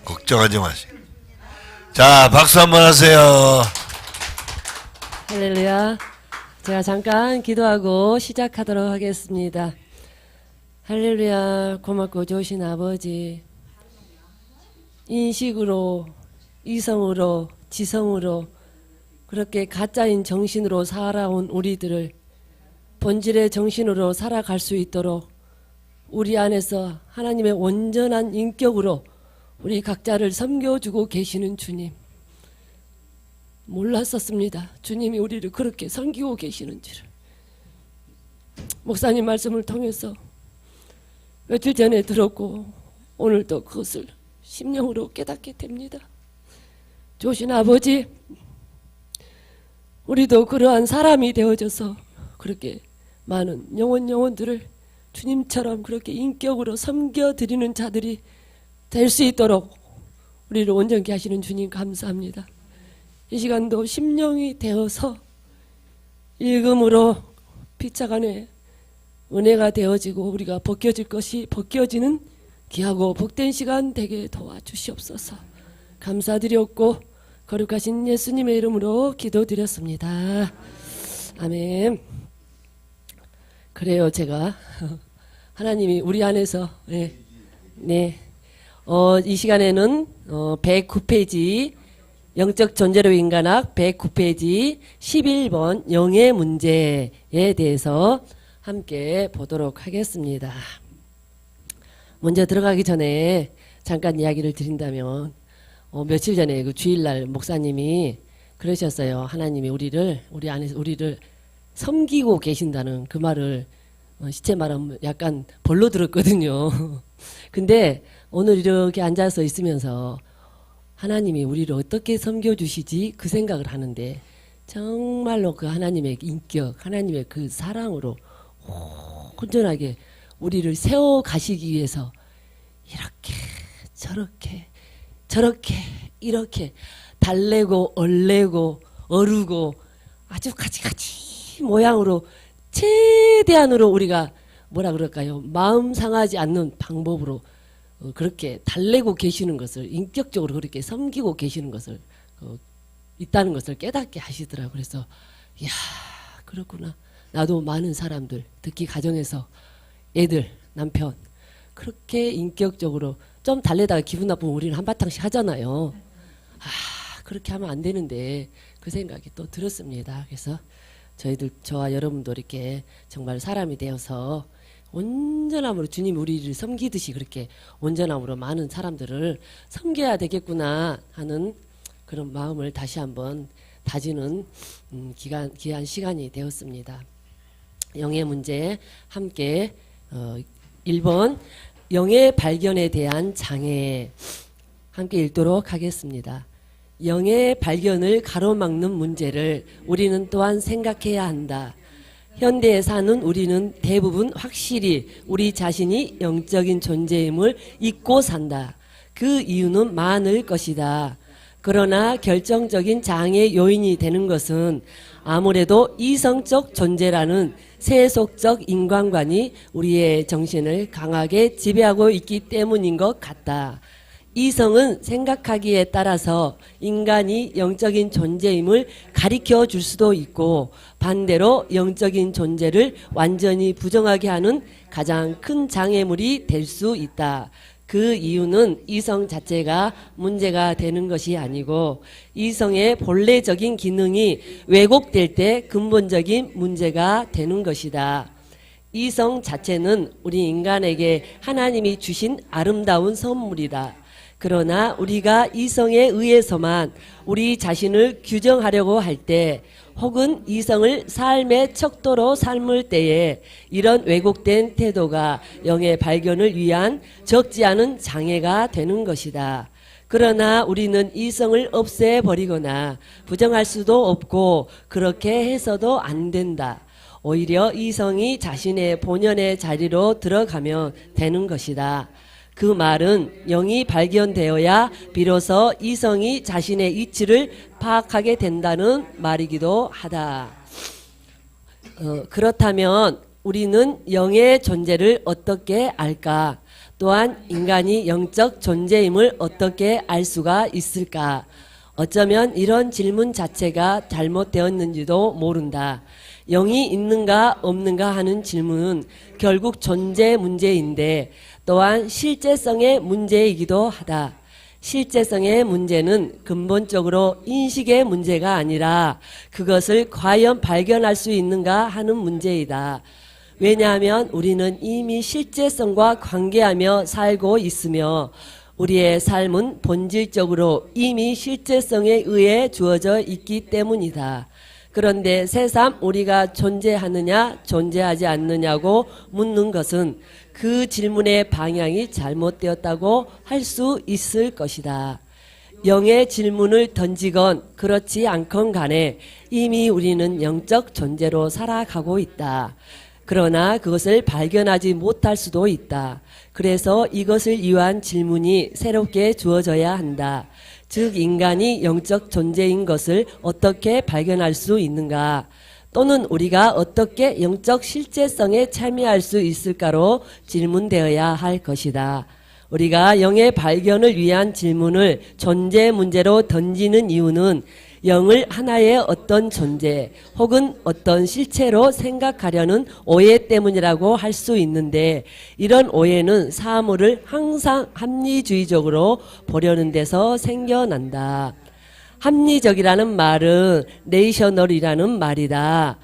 걱정하지 마시고. 자, 박수 한번 하세요. 할렐루야. 제가 잠깐 기도하고 시작하도록 하겠습니다. 할렐루야. 고맙고 좋으신 아버지, 인식으로, 이성으로, 지성으로 그렇게 가짜인 정신으로 살아온 우리들을 본질의 정신으로 살아갈 수 있도록 우리 안에서 하나님의 온전한 인격으로 우리 각자를 섬겨주고 계시는 주님, 몰랐었습니다. 주님이 우리를 그렇게 섬기고 계시는지를. 목사님 말씀을 통해서 며칠 전에 들었고 오늘도 그것을 심령으로 깨닫게 됩니다. 좋으신 아버지, 우리도 그러한 사람이 되어져서 그렇게 많은 영혼들을 주님처럼 그렇게 인격으로 섬겨드리는 자들이 될 수 있도록 우리를 온전케 하시는 주님 감사합니다. 이 시간도 심령이 되어서 읽음으로 피차 안에 은혜가 되어지고 우리가 벗겨질 것이 벗겨지는 귀하고 복된 시간 되게 도와주시옵소서. 감사드렸고 거룩하신 예수님의 이름으로 기도드렸습니다. 아멘. 그래요, 제가 하나님이 우리 안에서 이 시간에는 109페이지 영적 존재로 인간학 109페이지 11번 영의 문제에 대해서 함께 보도록 하겠습니다. 먼저 들어가기 전에 잠깐 이야기를 드린다면 며칠 전에 그 주일날 목사님이 그러셨어요. 하나님이 우리 안에서 우리를 섬기고 계신다는 그 말을 시체 말하면 약간 벌로 들었거든요. 근데 오늘 이렇게 앉아서 있으면서 하나님이 우리를 어떻게 섬겨주시지 그 생각을 하는데 정말로 그 하나님의 인격, 하나님의 그 사랑으로 온전하게 우리를 세워가시기 위해서 이렇게 저렇게 이렇게 달래고 얼래고 어르고 아주 가지가지 모양으로 최대한으로 우리가 뭐라 그럴까요? 마음 상하지 않는 방법으로 그렇게 달래고 계시는 것을, 인격적으로 그렇게 섬기고 계시는 것을 있다는 것을 깨닫게 하시더라고요. 그래서 이야, 그렇구나. 나도 많은 사람들, 특히 가정에서 애들, 남편 그렇게 인격적으로 좀 달래다가 기분 나쁘면 우리는 한바탕씩 하잖아요. 그렇게 하면 안 되는데 그 생각이 또 들었습니다. 그래서 저와 여러분도 이렇게 정말 사람이 되어서 온전함으로 주님이 우리를 섬기듯이 그렇게 온전함으로 많은 사람들을 섬겨야 되겠구나 하는 그런 마음을 다시 한번 다지는 귀한 시간이 되었습니다. 영의 문제 함께 1번 영의 발견에 대한 장애 함께 읽도록 하겠습니다. 영의 발견을 가로막는 문제를 우리는 또한 생각해야 한다. 현대에 사는 우리는 대부분 확실히 우리 자신이 영적인 존재임을 잊고 산다. 그 이유는 많을 것이다. 그러나 결정적인 장애 요인이 되는 것은 아무래도 이성적 존재라는 세속적 인간관이 우리의 정신을 강하게 지배하고 있기 때문인 것 같다. 이성은 생각하기에 따라서 인간이 영적인 존재임을 가리켜 줄 수도 있고 반대로 영적인 존재를 완전히 부정하게 하는 가장 큰 장애물이 될 수 있다. 그 이유는 이성 자체가 문제가 되는 것이 아니고 이성의 본래적인 기능이 왜곡될 때 근본적인 문제가 되는 것이다. 이성 자체는 우리 인간에게 하나님이 주신 아름다운 선물이다. 그러나 우리가 이성에 의해서만 우리 자신을 규정하려고 할 때 혹은 이성을 삶의 척도로 삶을 때에 이런 왜곡된 태도가 영의 발견을 위한 적지 않은 장애가 되는 것이다. 그러나 우리는 이성을 없애버리거나 부정할 수도 없고 그렇게 해서도 안 된다. 오히려 이성이 자신의 본연의 자리로 들어가면 되는 것이다. 그 말은 영이 발견되어야 비로소 이성이 자신의 이치를 파악하게 된다는 말이기도 하다. 그렇다면 우리는 영의 존재를 어떻게 알까? 또한 인간이 영적 존재임을 어떻게 알 수가 있을까? 어쩌면 이런 질문 자체가 잘못되었는지도 모른다. 영이 있는가 없는가 하는 질문은 결국 존재 문제인데 또한 실제성의 문제이기도 하다. 실제성의 문제는 근본적으로 인식의 문제가 아니라 그것을 과연 발견할 수 있는가 하는 문제이다. 왜냐하면 우리는 이미 실제성과 관계하며 살고 있으며 우리의 삶은 본질적으로 이미 실제성에 의해 주어져 있기 때문이다. 그런데 새삼 우리가 존재하느냐 존재하지 않느냐고 묻는 것은 그 질문의 방향이 잘못되었다고 할 수 있을 것이다. 영의 질문을 던지건 그렇지 않건 간에 이미 우리는 영적 존재로 살아가고 있다. 그러나 그것을 발견하지 못할 수도 있다. 그래서 이것을 위한 질문이 새롭게 주어져야 한다. 즉 인간이 영적 존재인 것을 어떻게 발견할 수 있는가? 또는 우리가 어떻게 영적 실제성에 참여할 수 있을까로 질문되어야 할 것이다. 우리가 영의 발견을 위한 질문을 존재 문제로 던지는 이유는 영을 하나의 어떤 존재 혹은 어떤 실체로 생각하려는 오해 때문이라고 할 수 있는데 이런 오해는 사물을 항상 합리주의적으로 보려는 데서 생겨난다. 합리적이라는 말은 레이셔널이라는 말이다.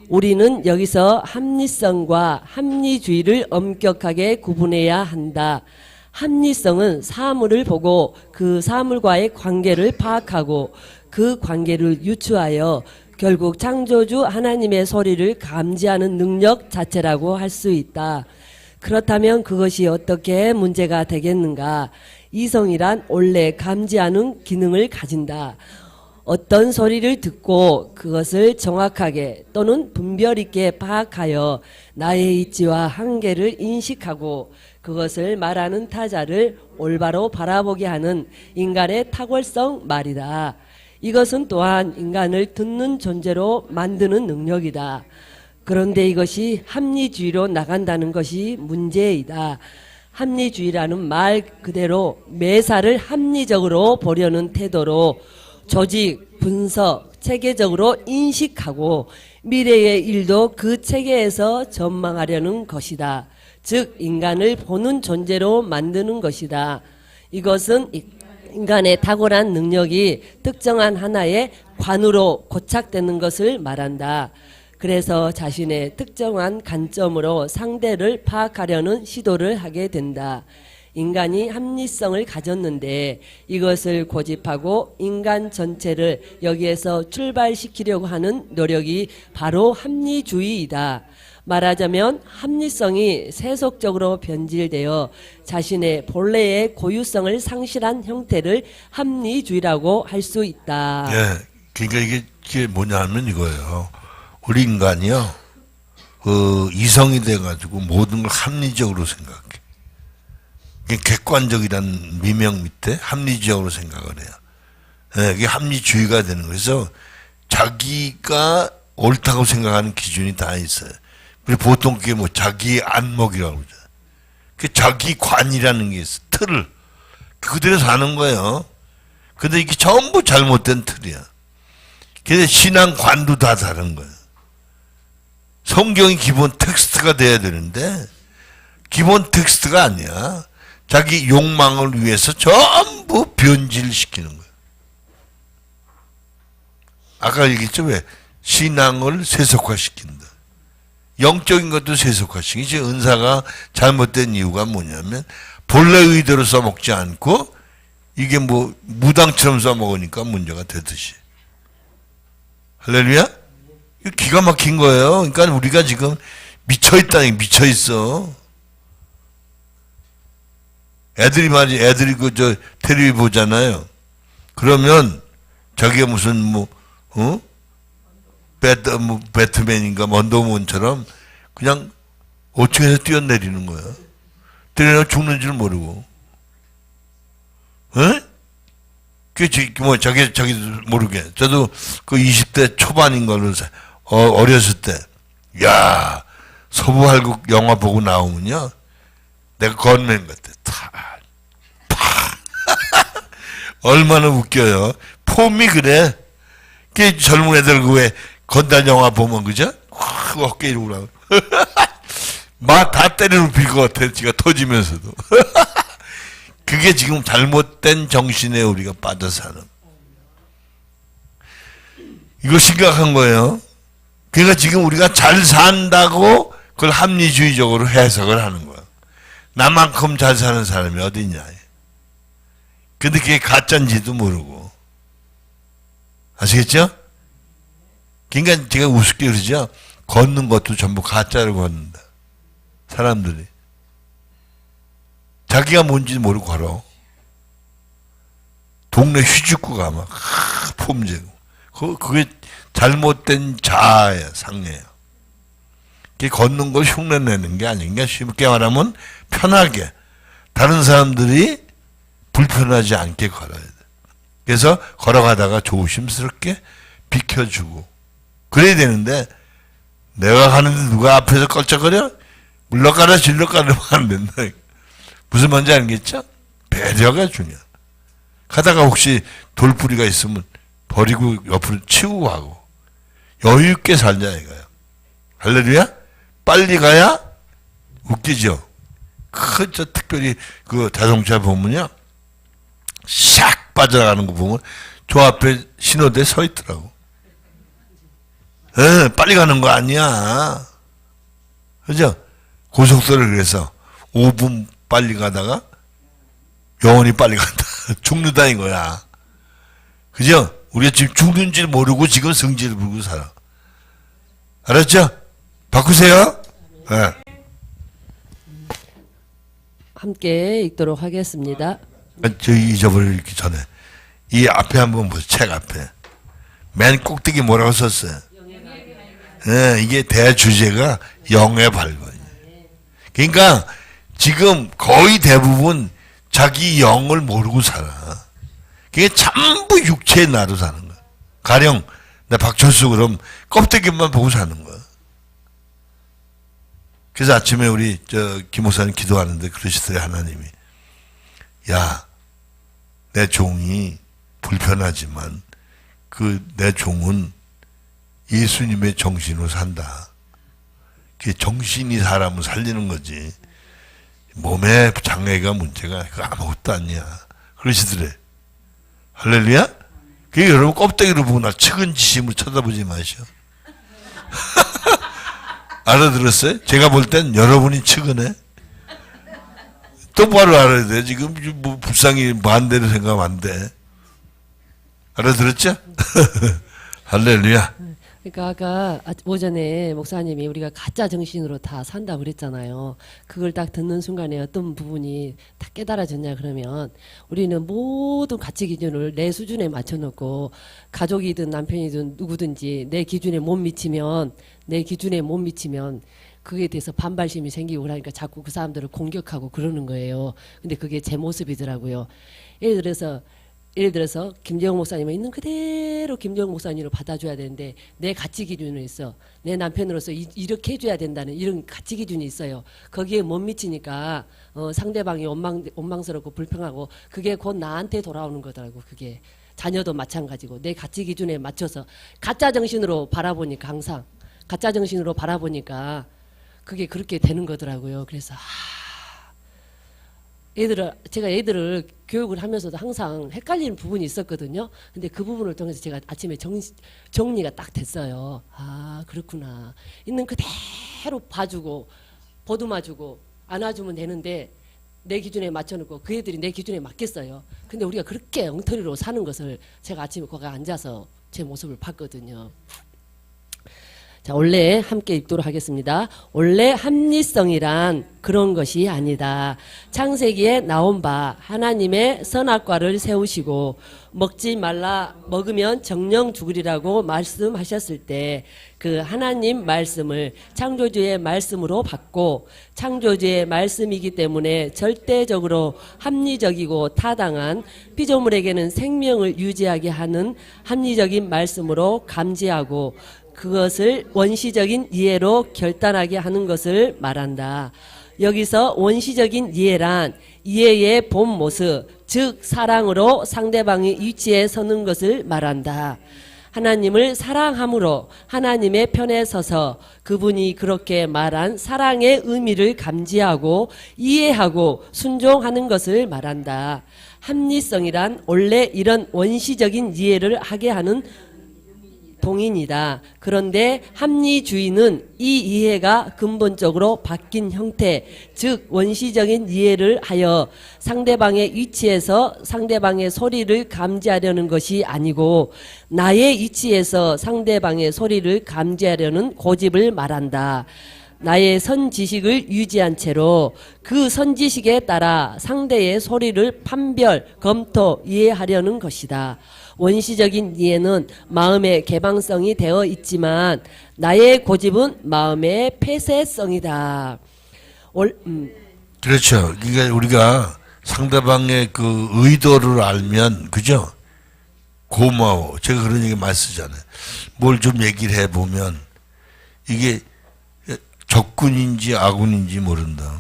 우리는 여기서 합리성과 합리주의를 엄격하게 구분해야 한다. 합리성은 사물을 보고 그 사물과의 관계를 파악하고 그 관계를 유추하여 결국 창조주 하나님의 소리를 감지하는 능력 자체라고 할 수 있다. 그렇다면 그것이 어떻게 문제가 되겠는가? 이성이란 원래 감지하는 기능을 가진다. 어떤 소리를 듣고 그것을 정확하게 또는 분별 있게 파악하여 나의 이치와 한계를 인식하고 그것을 말하는 타자를 올바로 바라보게 하는 인간의 탁월성 말이다. 이것은 또한 인간을 듣는 존재로 만드는 능력이다. 그런데 이것이 합리주의로 나간다는 것이 문제이다. 합리주의라는 말 그대로 매사를 합리적으로 보려는 태도로 조직, 분석, 체계적으로 인식하고 미래의 일도 그 체계에서 전망하려는 것이다. 즉 인간을 보는 존재로 만드는 것이다. 이것은 인간의 탁월한 능력이 특정한 하나의 관으로 고착되는 것을 말한다. 그래서 자신의 특정한 관점으로 상대를 파악하려는 시도를 하게 된다. 인간이 합리성을 가졌는데 이것을 고집하고 인간 전체를 여기에서 출발시키려고 하는 노력이 바로 합리주의이다. 말하자면 합리성이 세속적으로 변질되어 자신의 본래의 고유성을 상실한 형태를 합리주의라고 할 수 있다. 예, 그러니까 이게 뭐냐 하면 이거예요. 우리 인간이요, 이성이 돼가지고 모든 걸 합리적으로 생각해. 객관적이라는 미명 밑에 합리적으로 생각을 해요. 예, 이게 합리주의가 되는 거예요. 그래서 자기가 옳다고 생각하는 기준이 다 있어요. 그리고 보통 그게 뭐 자기 안목이라고 그러죠. 그 자기 관이라는 게 있어. 틀을. 그대로 사는 거예요. 근데 이게 전부 잘못된 틀이야. 그래서 신앙관도 다 다른 거예요. 성경이 기본 텍스트가 돼야 되는데 기본 텍스트가 아니야. 자기 욕망을 위해서 전부 변질시키는 거예요. 아까 얘기했죠. 왜? 신앙을 세속화시킨다. 영적인 것도 세속화시키지. 이제 은사가 잘못된 이유가 뭐냐면 본래 의대로 써먹지 않고 이게 뭐 무당처럼 써먹으니까 문제가 되듯이. 할렐루야? 이거 기가 막힌 거예요. 그러니까 우리가 지금 미쳐있다니 미쳐있어. 애들이 텔레비 보잖아요. 그러면 자기가 무슨 배트맨인가 원더우먼처럼 그냥 5층에서 뛰어내리는 거야. 뛰어내려 죽는 줄 모르고. 에? 자기도 모르게. 저도 그 20대 초반인 걸로, 어렸을 때, 서부활국 영화 보고 나오면요. 내가 건맨 것 같아. 얼마나 웃겨요. 폼이 그래. 그 젊은 애들 그 왜 건달 영화 보면 그죠? 확 어깨 이러고 나고. 막 다 때려눕힐 것 같아. 지가 터지면서도. 그게 지금 잘못된 정신에 우리가 빠져 사는. 이거 심각한 거예요. 그러니까 지금 우리가 잘 산다고 그걸 합리주의적으로 해석을 하는 거야. 나만큼 잘 사는 사람이 어디 있냐. 근데 그게 가짜인지도 모르고. 아시겠죠? 그러니까 제가 우습게 그러죠. 걷는 것도 전부 가짜로 걷는다. 사람들이. 자기가 뭔지 모르고 걸어. 동네 휘죽구가 막 폼재고. 그게 잘못된 자아야, 상해야. 그게 걷는 걸 흉내내는 게 아닌가. 쉽게 말하면 편하게. 다른 사람들이 불편하지 않게 걸어야 돼. 그래서 걸어가다가 조심스럽게 비켜주고. 그래야 되는데, 내가 가는데 누가 앞에서 껄쩍거려? 물러가라, 질러가라 하면 안 된다. 무슨 말인지 알겠죠? 배려가 중요해. 가다가 혹시 돌뿌리가 있으면 버리고 옆으로 치우고 가고. 여유있게 살자, 이거야. 할렐루야? 빨리 가야 웃기죠? 특별히 그 자동차 보면요. 샥 빠져나가는 거 보면 저 앞에 신호대에 서 있더라고. 빨리 가는 거 아니야. 그죠? 고속도로를 그래서 5분 빨리 가다가 영원히 빨리 간다. 죽는다 이거야. 그죠? 우리가 지금 죽는 줄 모르고 지금 성질을 부르고 살아. 알았죠? 바꾸세요. 네. 함께 읽도록 하겠습니다. 저 잊어버리기 전에 이 앞에 한번 보세요. 책 앞에 맨 꼭대기 뭐라고 썼어요? 네, 이게 대주제가 영의 발견이에요. 그러니까 지금 거의 대부분 자기 영을 모르고 살아. 그게 전부 육체의 나로 사는 거야. 가령 나 박철수 그럼 껍데기만 보고 사는 거야. 그래서 아침에 우리 김 목사님 기도하는데 그러시더래. 하나님이 야, 내 종이 불편하지만 그 내 종은 예수님의 정신으로 산다. 그게 정신이 사람을 살리는 거지. 몸에 장애가 문제가 그거 아무것도 아니야. 그러시더래. 할렐루야? 그게 여러분 껍데기로 보고 나 측은지심을 쳐다보지 마셔. 알아들었어요? 제가 볼 땐 여러분이 측은해. 똑바로 알아야 돼. 지금 뭐 불쌍히 반대로 생각하면 안 돼. 알아들었죠? 할렐루야. 그러니까 아까 오전에 목사님이 우리가 가짜 정신으로 다 산다고 그랬잖아요. 그걸 딱 듣는 순간에 어떤 부분이 다 깨달아졌냐 그러면 우리는 모든 가치 기준을 내 수준에 맞춰놓고 가족이든 남편이든 누구든지 내 기준에 못 미치면 그에 대해서 반발심이 생기고 그러니까 자꾸 그 사람들을 공격하고 그러는 거예요. 근데 그게 제 모습이더라고요. 예를 들어서 김재영 목사님은 있는 그대로 김재영 목사님으로 받아줘야 되는데 내 가치 기준이 있어. 내 남편으로서 이렇게 해줘야 된다는 이런 가치 기준이 있어요. 거기에 못 미치니까 상대방이 원망스럽고 불평하고 그게 곧 나한테 돌아오는 거더라고. 그게 자녀도 마찬가지고 내 가치 기준에 맞춰서 가짜 정신으로 바라보니까 항상 가짜 정신으로 바라보니까 그게 그렇게 되는 거더라고요. 그래서 제가 애들을 교육을 하면서도 항상 헷갈리는 부분이 있었거든요. 근데 그 부분을 통해서 제가 아침에 정리가 딱 됐어요. 아, 그렇구나. 있는 그대로 봐주고, 보듬어주고, 안아주면 되는데, 내 기준에 맞춰놓고 그 애들이 내 기준에 맞겠어요. 근데 우리가 그렇게 엉터리로 사는 것을 제가 아침에 거기 앉아서 제 모습을 봤거든요. 자, 원래 함께 읽도록 하겠습니다. 원래 합리성이란 그런 것이 아니다. 창세기에 나온 바 하나님의 선악과를 세우시고 먹지 말라 먹으면 정령 죽으리라고 말씀하셨을 때 그 하나님 말씀을 창조주의 말씀으로 받고 창조주의 말씀이기 때문에 절대적으로 합리적이고 타당한 피조물에게는 생명을 유지하게 하는 합리적인 말씀으로 감지하고 그것을 원시적인 이해로 결단하게 하는 것을 말한다. 여기서 원시적인 이해란 이해의 본 모습, 즉 사랑으로 상대방의 위치에 서는 것을 말한다. 하나님을 사랑함으로 하나님의 편에 서서 그분이 그렇게 말한 사랑의 의미를 감지하고 이해하고 순종하는 것을 말한다. 합리성이란 원래 이런 원시적인 이해를 하게 하는 동인이다. 그런데 합리주의는 이 이해가 근본적으로 바뀐 형태, 즉 원시적인 이해를 하여 상대방의 위치에서 상대방의 소리를 감지하려는 것이 아니고 나의 위치에서 상대방의 소리를 감지하려는 고집을 말한다. 나의 선지식을 유지한 채로 그 선지식에 따라 상대의 소리를 판별, 검토, 이해하려는 것이다. 원시적인 이해는 마음의 개방성이 되어 있지만 나의 고집은 마음의 폐쇄성이다. 그렇죠. 그러니까 우리가 상대방의 그 의도를 알면, 그죠? 고마워. 제가 그런 얘기 많이 쓰잖아요. 뭘 좀 얘기를 해보면 이게 적군인지 아군인지 모른다.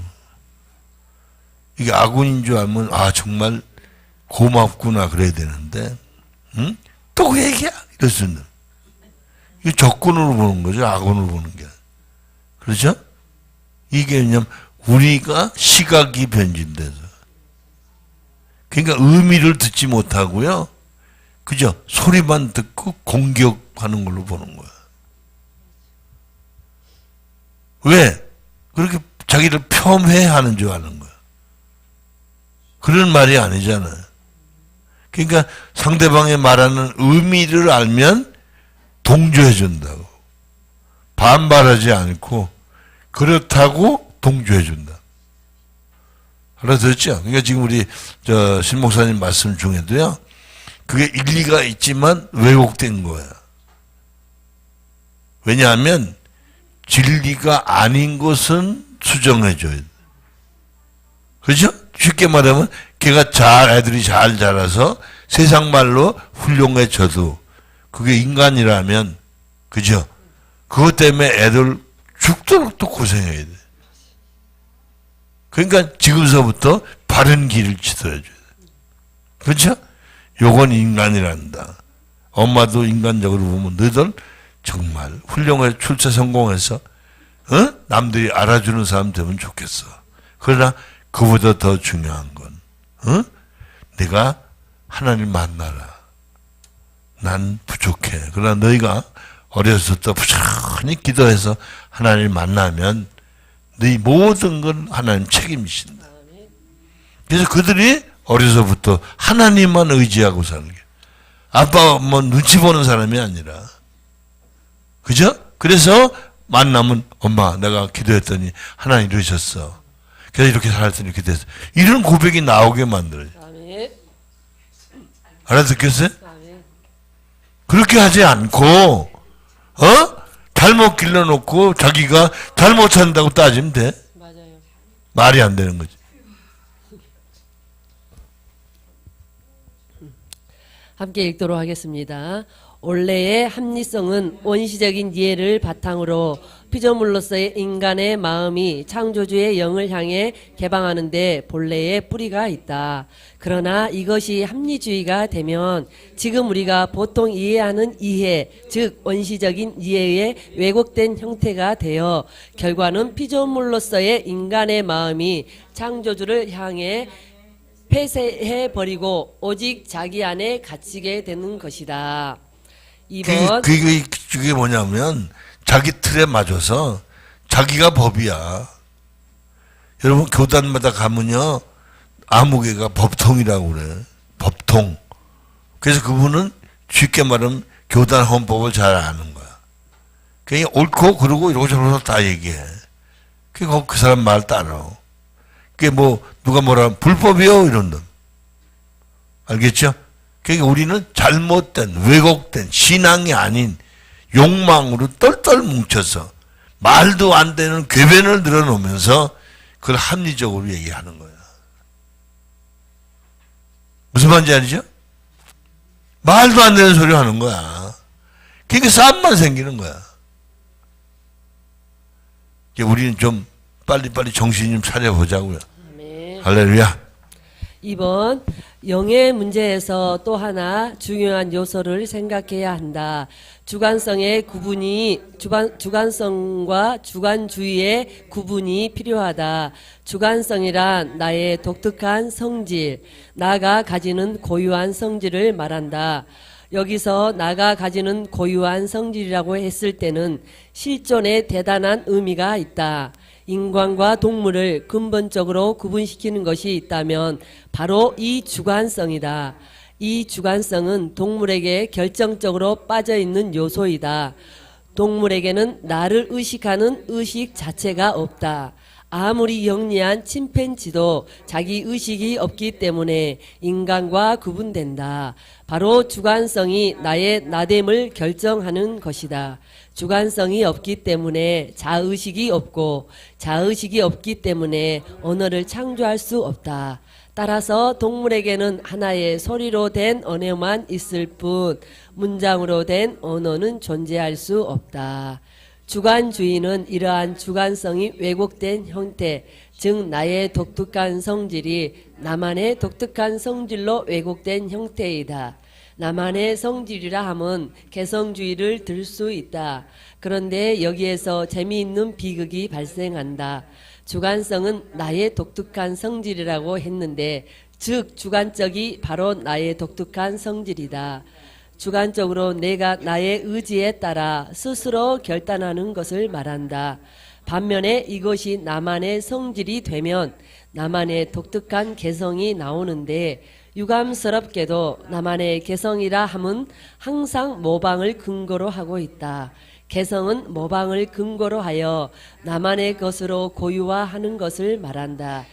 이게 아군인 줄 알면 아 정말 고맙구나 그래야 되는데 응? 또 그 얘기야? 이럴 수 있는. 이게 적군으로 보는 거죠. 아군으로 보는 게. 그렇죠? 이게 왜냐면 우리가 시각이 변진돼서. 그러니까 의미를 듣지 못하고요. 그죠? 소리만 듣고 공격하는 걸로 보는 거야. 왜? 그렇게 자기를 폄훼하는 줄 아는 거야. 그런 말이 아니잖아요. 그러니까 상대방의 말하는 의미를 알면 동조해 준다고. 반발하지 않고 그렇다고 동조해 준다. 알아듣죠? 그러니까 지금 우리 신 목사님 말씀 중에도요. 그게 일리가 있지만 왜곡된 거야. 왜냐하면 진리가 아닌 것은 수정해 줘야 돼. 그렇죠? 쉽게 말하면 걔가 애들이 잘 자라서 세상 말로 훌륭해져도 그게 인간이라면, 그죠? 그것 때문에 애들 죽도록 또 고생해야 돼. 그러니까 지금서부터 바른 길을 지도해 줘야 돼. 그렇죠? 요건 인간이란다. 엄마도 인간적으로 보면 너희들 정말 훌륭해 출세 성공해서 남들이 알아주는 사람 되면 좋겠어. 그러나 그보다 더 중요한 건 내가 하나님 만나라. 난 부족해. 그러나 너희가 어려서부터 부지런히 기도해서 하나님 만나면 너희 모든 건 하나님 책임이신다. 그래서 그들이 어려서부터 하나님만 의지하고 사는 게 아빠 뭐 눈치 보는 사람이 아니라, 그죠? 그래서 만나면 엄마 내가 기도했더니 하나님 이러셨어. 그래서 이렇게 살았더니 이렇게 됐어. 이런 고백이 나오게 만들어요. 아멘. 알아듣겠어요? 아멘. 그렇게 하지 않고 잘못 길러놓고 자기가 잘못 산다고 따지면 돼. 맞아요. 말이 안 되는 거지. 함께 읽도록 하겠습니다. 원래의 합리성은 원시적인 이해를 바탕으로 피조물로서의 인간의 마음이 창조주의 영을 향해 개방하는데 본래의 뿌리가 있다. 그러나 이것이 합리주의가 되면 지금 우리가 보통 이해하는 이해, 즉 원시적인 이해의 왜곡된 형태가 되어 결과는 피조물로서의 인간의 마음이 창조주를 향해 폐쇄해버리고 오직 자기 안에 갇히게 되는 것이다. 2번. 그게 뭐냐면 자기 틀에 맞아서 자기가 법이야. 여러분 교단마다 가면요 아무개가 법통이라고 그래. 법통. 그래서 그분은 쉽게 말하면 교단 헌법을 잘 아는 거야. 그냥 옳고 그러고 이러고 저러고 다 얘기해. 그 사람 말 따라. 그게 뭐 누가 뭐라 하면 불법이요 이런다. 알겠죠? 그러니까 우리는 잘못된 왜곡된 신앙이 아닌 욕망으로 똘똘 뭉쳐서 말도 안 되는 궤변을 늘어놓으면서 그걸 합리적으로 얘기하는 거야. 무슨 말인지 알죠? 말도 안 되는 소리 하는 거야. 그러니까 싸움만 생기는 거야. 우리는 좀 빨리빨리 정신 좀 차려보자고요. 아멘. 할렐루야. 2번 영의 문제에서 또 하나 중요한 요소를 생각해야 한다. 주관성의 구분이 주관성과 주관주의의 구분이 필요하다. 주관성이란 나의 독특한 성질, 나가 가지는 고유한 성질을 말한다. 여기서 나가 가지는 고유한 성질이라고 했을 때는 실존에 대단한 의미가 있다. 인간과 동물을 근본적으로 구분시키는 것이 있다면 바로 이 주관성이다. 이 주관성은 동물에게 결정적으로 빠져있는 요소이다. 동물에게는 나를 의식하는 의식 자체가 없다. 아무리 영리한 침팬지도 자기 의식이 없기 때문에 인간과 구분된다. 바로 주관성이 나의 나됨을 결정하는 것이다. 주관성이 없기 때문에 자의식이 없고 자의식이 없기 때문에 언어를 창조할 수 없다. 따라서 동물에게는 하나의 소리로 된 언어만 있을 뿐 문장으로 된 언어는 존재할 수 없다. 주관주의는 이러한 주관성이 왜곡된 형태, 즉 나의 독특한 성질이 나만의 독특한 성질로 왜곡된 형태이다. 나만의 성질이라 함은 개성주의를 들 수 있다. 그런데 여기에서 재미있는 비극이 발생한다. 주관성은 나의 독특한 성질이라고 했는데 즉 주관적이 바로 나의 독특한 성질이다. 주관적으로 내가 나의 의지에 따라 스스로 결단하는 것을 말한다. 반면에 이것이 나만의 성질이 되면 나만의 독특한 개성이 나오는데 유감스럽게도 나만의 개성이라 함은 항상 모방을 근거로 하고 있다. 개성은 모방을 근거로 하여 나만의 것으로 고유화하는 것을 말한다.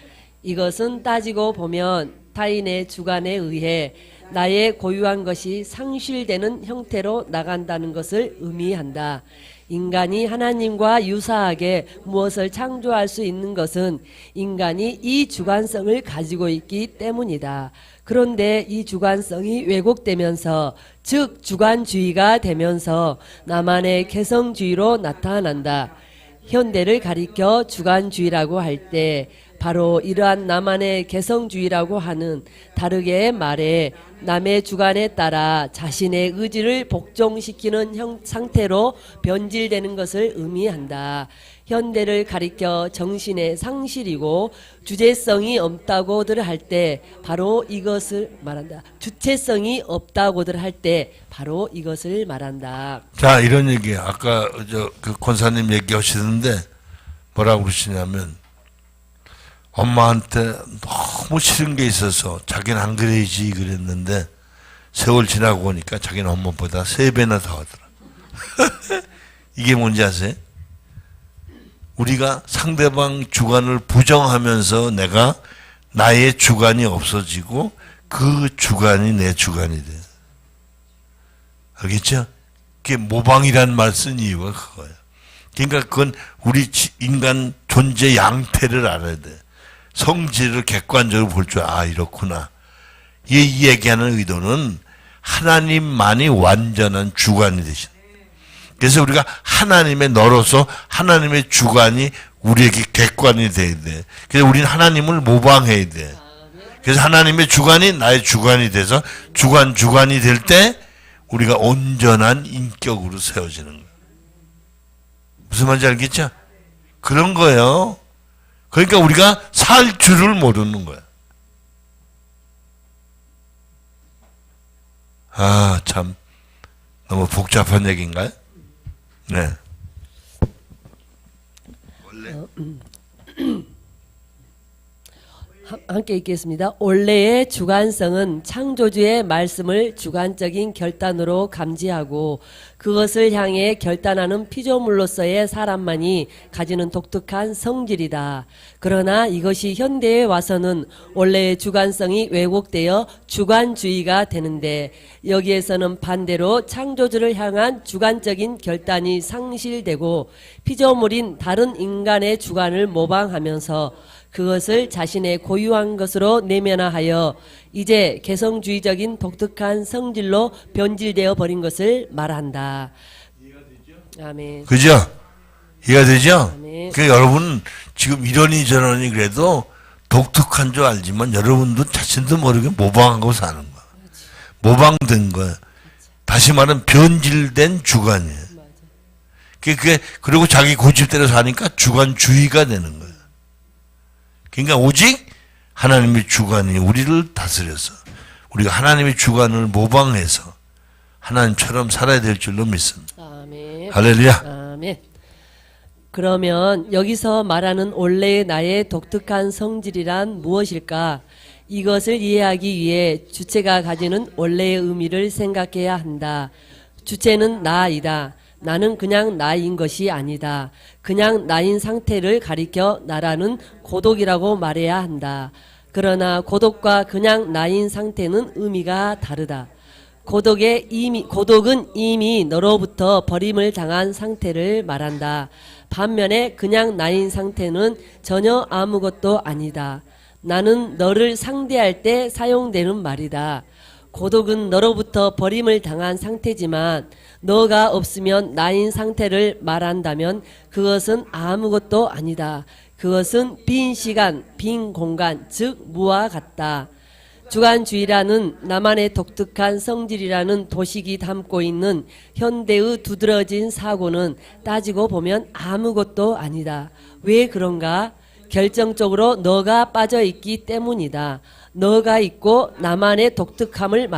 이것은 따지고 보면 타인의 주관에 의해 나의 고유한 것이 상실되는 형태로 나간다는 것을 의미한다. 인간이 하나님과 유사하게 무엇을 창조할 수 있는 것은 인간이 이 주관성을 가지고 있기 때문이다. 그런데 이 주관성이 왜곡되면서 즉 주관주의가 되면서 나만의 개성주의로 나타난다. 현대를 가리켜 주관주의라고 할 때 바로 이러한 나만의 개성주의라고 하는 다르게 말해 남의 주관에 따라 자신의 의지를 복종시키는 상태로 변질되는 것을 의미한다. 현대를 가리켜 정신의 상실이고 주체성이 없다고들 할 때 바로 이것을 말한다. 주체성이 없다고들 할 때 바로 이것을 말한다. 자, 이런 얘기 아까 그 권사님 얘기하시는데 뭐라고 그러시냐면 엄마한테 너무 싫은 게 있어서 자기는 안 그래야지 그랬는데 세월 지나고 보니까 자기는 엄마보다 3배나 더 하더라. 이게 뭔지 아세요? 우리가 상대방 주관을 부정하면서 내가 나의 주관이 없어지고 그 주관이 내 주관이 돼. 알겠죠? 그게 모방이란 말 쓴 이유가 그거예요. 그러니까 그건 우리 인간 존재 양태를 알아야 돼. 성질을 객관적으로 볼 줄, 이렇구나. 이 얘기하는 의도는 하나님만이 완전한 주관이 되신. 그래서 우리가 하나님의 너로서 하나님의 주관이 우리에게 객관이 돼야 돼. 그래서 우리는 하나님을 모방해야 돼. 그래서 하나님의 주관이 나의 주관이 돼서 주관이 될 때 우리가 온전한 인격으로 세워지는 거예요. 무슨 말인지 알겠죠? 그런 거예요. 그러니까 우리가 살 줄을 모르는 거야. 참 너무 복잡한 얘기인가요? 네. 함께 읽겠습니다. 원래의 주관성은 창조주의 말씀을 주관적인 결단으로 감지하고 그것을 향해 결단하는 피조물로서의 사람만이 가지는 독특한 성질이다. 그러나 이것이 현대에 와서는 원래의 주관성이 왜곡되어 주관주의가 되는데 여기에서는 반대로 창조주를 향한 주관적인 결단이 상실되고 피조물인 다른 인간의 주관을 모방하면서 그것을 자신의 고유한 것으로 내면화하여 이제 개성주의적인 독특한 성질로 변질되어 버린 것을 말한다. 아멘. 그죠? 이해가 되죠? 네. 그 여러분 지금 이러니 저러니 그래도 독특한 줄 알지만 여러분도 자신도 모르게 모방하고 사는 거야. 모방된 거야. 다시 말하면 변질된 주관이에요. 그리고 자기 고집대로 사니까 주관주의가 되는 거예요. 그러니까 오직 하나님의 주관이 우리를 다스려서 우리가 하나님의 주관을 모방해서 하나님처럼 살아야 될 줄로 믿습니다. 아멘. 할렐루야. 아멘. 그러면 여기서 말하는 원래의 나의 독특한 성질이란 무엇일까? 이것을 이해하기 위해 주체가 가지는 원래의 의미를 생각해야 한다. 주체는 나이다. 나는 그냥 나인 것이 아니다. 그냥 나인 상태를 가리켜 나라는 고독이라고 말해야 한다. 그러나 고독과 그냥 나인 상태는 의미가 다르다. 고독은 이미 너로부터 버림을 당한 상태를 말한다. 반면에 그냥 나인 상태는 전혀 아무것도 아니다. 나는 너를 상대할 때 사용되는 말이다. 고독은 너로부터 버림을 당한 상태지만 너가 없으면 나인 상태를 말한다면 그것은 아무것도 아니다. 그것은 빈 시간, 빈 공간, 즉 무와 같다. 주관주의라는 나만의 독특한 성질이라는 도식이 담고 있는 현대의 두드러진 사고는 따지고 보면 아무것도 아니다. 왜 그런가? 결정적으로 너가 빠져 있기 때문이다. 너가 있고 나만의 독특함을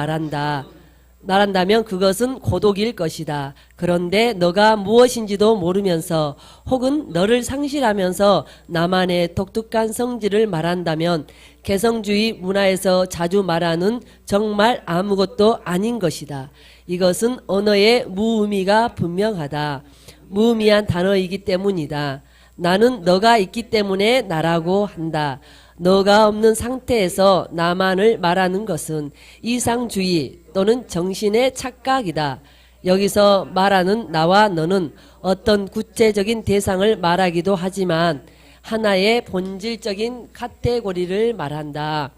말한다면 그것은 고독일 것이다. 그런데 너가 무엇인지도 모르면서 혹은 너를 상실하면서 나만의 독특한 성질을 말한다면 개성주의 문화에서 자주 말하는 정말 아무것도 아닌 것이다. 이것은 언어의 무의미가 분명하다. 무의미한 단어이기 때문이다. 나는 너가 있기 때문에 나라고 한다. 너가 없는 상태에서 나만을 말하는 것은 이상주의 또는 정신의 착각이다. 여기서 말하는 나와 너는 어떤 구체적인 대상을 말하기도 하지만 하나의 본질적인 카테고리를 말한다.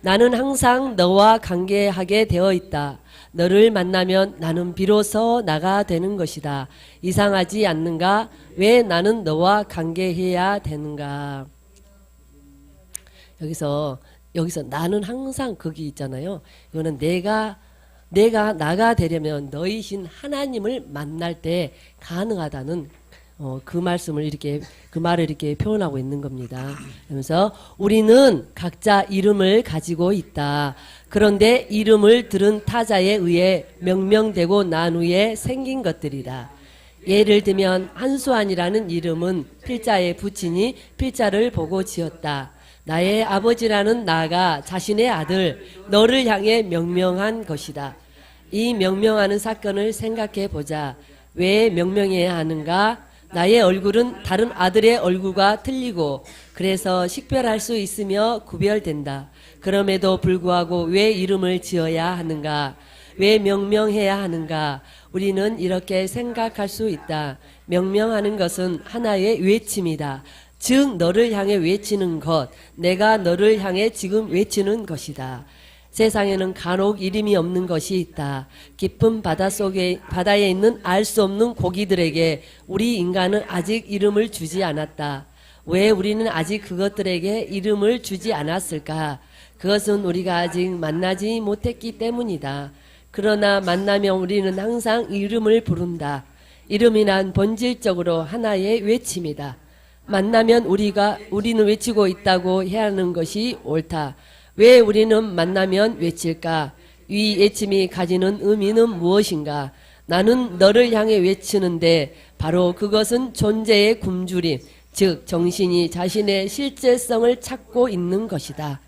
나는 항상 너와 관계하게 되어 있다. 너를 만나면 나는 비로소 나가 되는 것이다. 이상하지 않는가? 왜 나는 너와 관계해야 되는가? 여기서 나는 항상 거기 있잖아요. 이거는 내가 나가 되려면 너이신 하나님을 만날 때 가능하다는 그 말씀을 그 말을 이렇게 표현하고 있는 겁니다. 그러면서 우리는 각자 이름을 가지고 있다. 그런데 이름을 들은 타자에 의해 명명되고 난 후에 생긴 것들이다. 예를 들면 한수환이라는 이름은 필자에 붙이니 필자를 보고 지었다. 나의 아버지라는 나가 자신의 아들 너를 향해 명명한 것이다. 이 명명하는 사건을 생각해 보자. 왜 명명해야 하는가? 나의 얼굴은 다른 아들의 얼굴과 틀리고 그래서 식별할 수 있으며 구별된다. 그럼에도 불구하고 왜 이름을 지어야 하는가? 왜 명명해야 하는가? 우리는 이렇게 생각할 수 있다. 명명하는 것은 하나의 외침이다. 즉 너를 향해 외치는 것, 내가 너를 향해 지금 외치는 것이다. 세상에는 간혹 이름이 없는 것이 있다. 깊은 바다에 있는 알 수 없는 고기들에게 우리 인간은 아직 이름을 주지 않았다. 왜 우리는 아직 그것들에게 이름을 주지 않았을까? 그것은 우리가 아직 만나지 못했기 때문이다. 그러나 만나면 우리는 항상 이름을 부른다. 이름이란 본질적으로 하나의 외침이다. 만나면 우리는 외치고 있다고 해야 하는 것이 옳다. 왜 우리는 만나면 외칠까? 이 외침이 가지는 의미는 무엇인가? 나는 너를 향해 외치는데 바로 그것은 존재의 굶주림, 즉 정신이 자신의 실제성을 찾고 있는 것이다.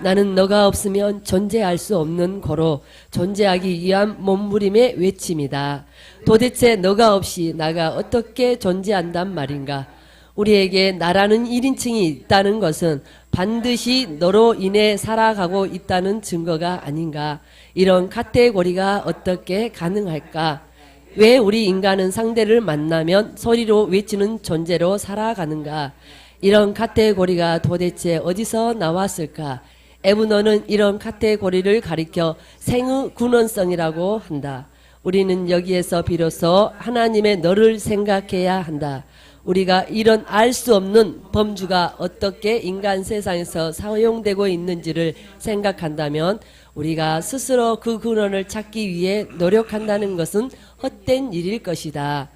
나는 너가 없으면 존재할 수 없는 고로 존재하기 위한 몸부림의 외침이다. 도대체 너가 없이 나가 어떻게 존재한단 말인가? 우리에게 나라는 1인칭이 있다는 것은 반드시 너로 인해 살아가고 있다는 증거가 아닌가? 이런 카테고리가 어떻게 가능할까? 왜 우리 인간은 상대를 만나면 소리로 외치는 존재로 살아가는가? 이런 카테고리가 도대체 어디서 나왔을까? 에브너는 이런 카테고리를 가리켜 생의 근원성이라고 한다. 우리는 여기에서 비로소 하나님의 너를 생각해야 한다. 우리가 이런 알 수 없는 범주가 어떻게 인간 세상에서 사용되고 있는지를 생각한다면 우리가 스스로 그 근원을 찾기 위해 노력한다는 것은 헛된 일일 것이다.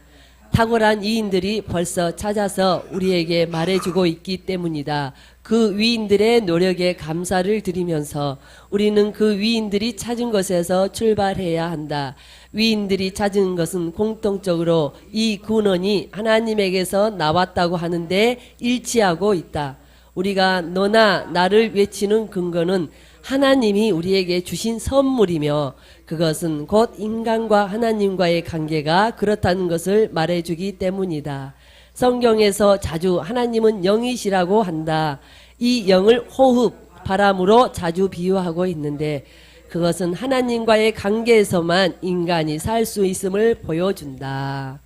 탁월한 위인들이 벌써 찾아서 우리에게 말해주고 있기 때문이다. 그 위인들의 노력에 감사를 드리면서 우리는 그 위인들이 찾은 것에서 출발해야 한다. 위인들이 찾은 것은 공통적으로 이 근원이 하나님에게서 나왔다고 하는데 일치하고 있다. 우리가 너나 나를 외치는 근거는 하나님이 우리에게 주신 선물이며 그것은 곧 인간과 하나님과의 관계가 그렇다는 것을 말해주기 때문이다. 성경에서 자주 하나님은 영이시라고 한다. 이 영을 호흡, 바람으로 자주 비유하고 있는데 그것은 하나님과의 관계에서만 인간이 살 수 있음을 보여준다.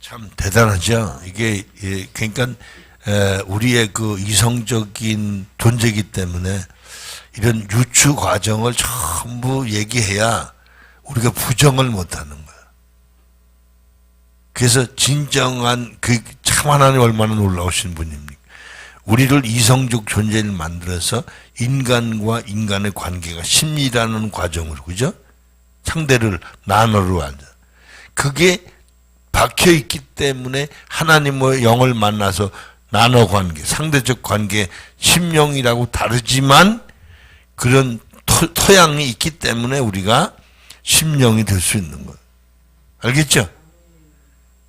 참 대단하죠. 이게 그러니까 우리의 그 이성적인 존재이기 때문에 이런 유추 과정을 전부 얘기해야 우리가 부정을 못하는 거야. 그래서 진정한 참 하나님 얼마나 놀라우신 분입니까? 우리를 이성적 존재를 만들어서 인간과 인간의 관계가 심리라는 과정으로, 그죠? 상대를 나눠로 앉아. 그게 박혀 있기 때문에 하나님의 영을 만나서 나눠 관계, 상대적 관계, 심령이라고 다르지만 그런 토양이 있기 때문에 우리가 심령이 될 수 있는 거예요. 알겠죠?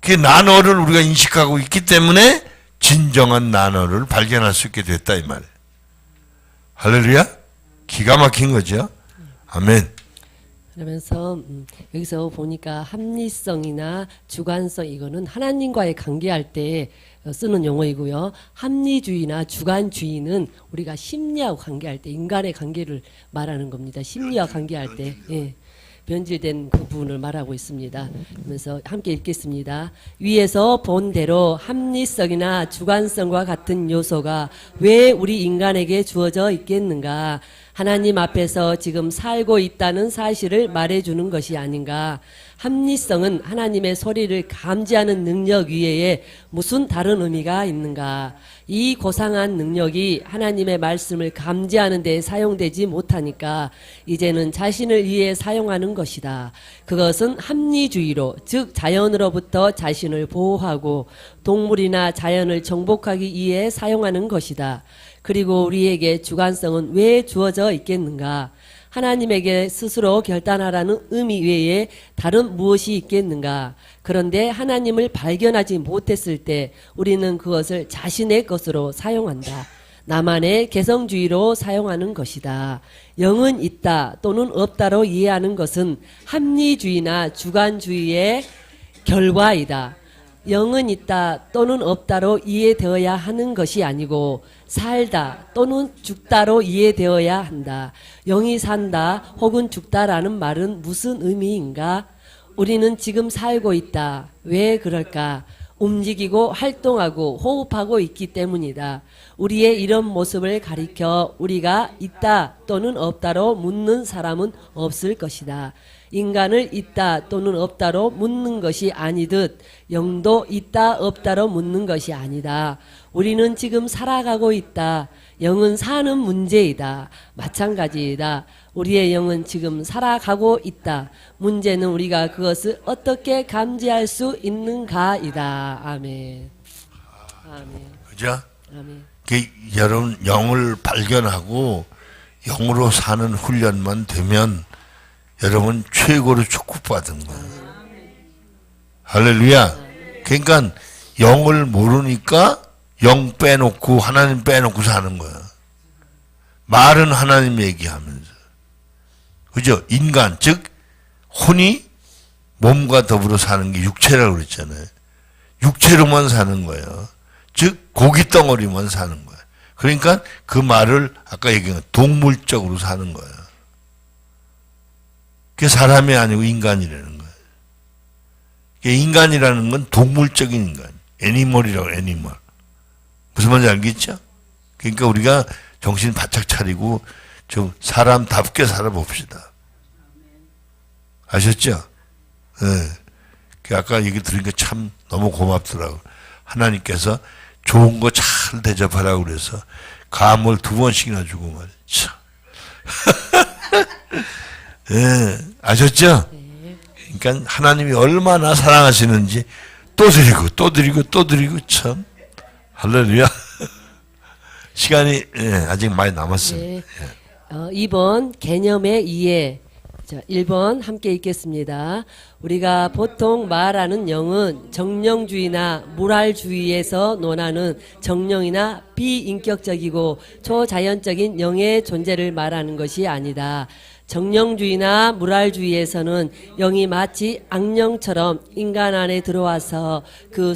그 나눠를 우리가 인식하고 있기 때문에 진정한 나눠를 발견할 수 있게 됐다 이 말이에요. 할렐루야? 기가 막힌 거죠. 아멘. 그러면서 여기서 보니까 합리성이나 주관성 이거는 하나님과의 관계할 때 쓰는 용어이고요. 합리주의나 주관주의는 우리가 심리하고 관계할 때 인간의 관계를 말하는 겁니다. 심리와 관계할 때 변질된 그 부분을 말하고 있습니다. 그러면서 함께 읽겠습니다. 위에서 본 대로 합리성이나 주관성과 같은 요소가 왜 우리 인간에게 주어져 있겠는가? 하나님 앞에서 지금 살고 있다는 사실을 말해주는 것이 아닌가. 합리성은 하나님의 소리를 감지하는 능력 외에 무슨 다른 의미가 있는가. 이 고상한 능력이 하나님의 말씀을 감지하는 데 사용되지 못하니까 이제는 자신을 위해 사용하는 것이다. 그것은 합리주의로, 즉 자연으로부터 자신을 보호하고 동물이나 자연을 정복하기 위해 사용하는 것이다. 그리고 우리에게 주관성은 왜 주어져 있겠는가? 하나님에게 스스로 결단하라는 의미 외에 다른 무엇이 있겠는가? 그런데 하나님을 발견하지 못했을 때 우리는 그것을 자신의 것으로 사용한다. 나만의 개성주의로 사용하는 것이다. 영은 있다 또는 없다로 이해하는 것은 합리주의나 주관주의의 결과이다. 영은 있다 또는 없다로 이해되어야 하는 것이 아니고 살다 또는 죽다로 이해되어야 한다. 영이 산다 혹은 죽다라는 말은 무슨 의미인가? 우리는 지금 살고 있다. 왜 그럴까? 움직이고 활동하고 호흡하고 있기 때문이다. 우리의 이런 모습을 가리켜 우리가 있다 또는 없다로 묻는 사람은 없을 것이다. 인간을 있다 또는 없다로 묻는 것이 아니듯 영도 있다 없다로 묻는 것이 아니다. 우리는 지금 살아가고 있다. 영은 사는 문제이다. 마찬가지이다. 우리의 영은 지금 살아가고 있다. 문제는 우리가 그것을 어떻게 감지할 수 있는가이다. 아멘. 아멘. 그죠? 아멘. 여러분 영을 발견하고 영으로 사는 훈련만 되면 여러분 최고로 축복받은 거예요. 할렐루야. 그러니까 영을 모르니까 영 빼놓고 하나님 빼놓고 사는 거야. 말은 하나님 얘기하면서. 그죠? 인간, 즉 혼이 몸과 더불어 사는 게 육체라고 그랬잖아요. 육체로만 사는 거예요. 즉 고기 덩어리만 사는 거예요. 그러니까 그 말을 아까 얘기한 동물적으로 사는 거예요. 그게 사람이 아니고 인간이라는 거예요. 인간이라는 건 동물적인 인간, 애니멀이라고 애니멀. 무슨 말인지 알겠죠? 그러니까 우리가 정신 바짝 차리고 좀 사람답게 살아봅시다. 아셨죠? 네. 아까 얘기 들으니까 참 참 너무 고맙더라고. 하나님께서 좋은 거 잘 대접하라고 그래서 감을 2번씩이나 주고 말이죠. 예, 아셨죠? 그러니까 하나님이 얼마나 사랑하시는지 또 드리고 또 드리고 또 드리고 참 할렐루야. 시간이 아직 많이 남았습니다. 네. 2번 개념의 이해. 자, 1번 함께 읽겠습니다. 우리가 보통 말하는 영은 정령주의나 모랄주의에서 논하는 정령이나 비인격적이고 초자연적인 영의 존재를 말하는 것이 아니다. 정령주의나 모랄주의에서는 영이 마치 악령처럼 인간 안에 들어와서 그를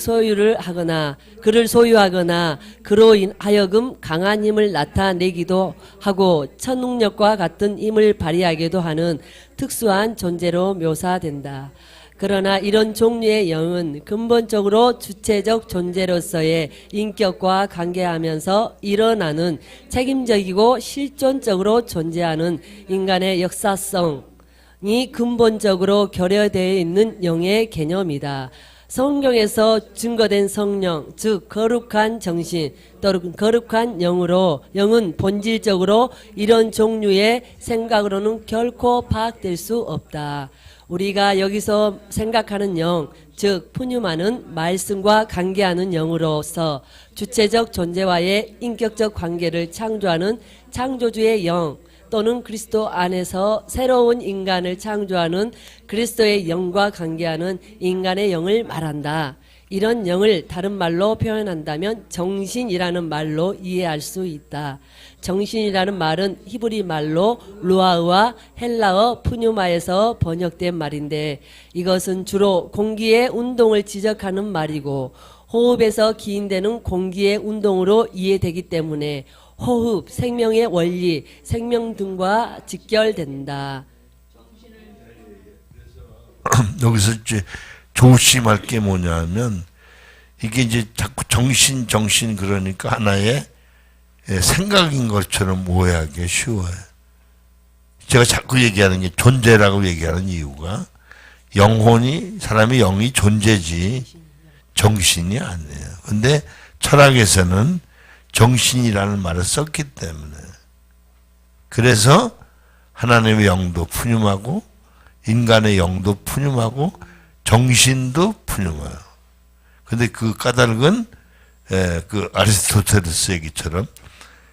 소유하거나 그로 하여금 강한 힘을 나타내기도 하고 천능력과 같은 힘을 발휘하기도 하는 특수한 존재로 묘사된다. 그러나 이런 종류의 영은 근본적으로 주체적 존재로서의 인격과 관계하면서 일어나는 책임적이고 실존적으로 존재하는 인간의 역사성이 근본적으로 결여되어 있는 영의 개념이다. 성경에서 증거된 성령, 즉 거룩한 정신 또는 거룩한 영으로 영은 본질적으로 이런 종류의 생각으로는 결코 파악될 수 없다. 우리가 여기서 생각하는 영, 즉 푸뉴마는 말씀과 관계하는 영으로서 주체적 존재와의 인격적 관계를 창조하는 창조주의 영 또는 그리스도 안에서 새로운 인간을 창조하는 그리스도의 영과 관계하는 인간의 영을 말한다. 이런 영을 다른 말로 표현한다면 정신이라는 말로 이해할 수 있다. 정신이라는 말은 히브리 말로 루아흐와 헬라어 푸뉴마에서 번역된 말인데 이것은 주로 공기의 운동을 지적하는 말이고 호흡에서 기인되는 공기의 운동으로 이해되기 때문에 호흡, 생명의 원리, 생명 등과 직결된다. 여기서 이제 조심할 게 뭐냐면 이게 이제 자꾸 정신 그러니까 하나의 생각인 것처럼 오해하기 쉬워요. 제가 자꾸 얘기하는 게 존재라고 얘기하는 이유가 영혼이 사람의 영이 존재지 정신이 아니에요. 근데 철학에서는 정신이라는 말을 썼기 때문에 그래서 하나님의 영도 푸념하고 인간의 영도 푸념하고 정신도 푸념해요. 근데 그 까닭은 그 아리스토텔레스 얘기처럼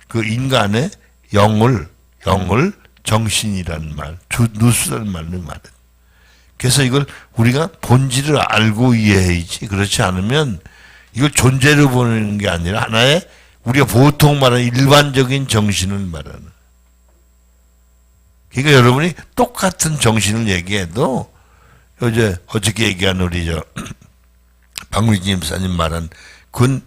그 인간의 영을 정신이라는 말, 누스라는 말로 말해요. 그래서 이걸 우리가 본질을 알고 이해해야지. 그렇지 않으면 이걸 존재로 보는 게 아니라 하나의 우리가 보통 말하는 일반적인 정신을 말하는. 그러니까 여러분이 똑같은 정신을 얘기해도 어제 어저께 얘기한 우리 박미진 집사님 말한 그건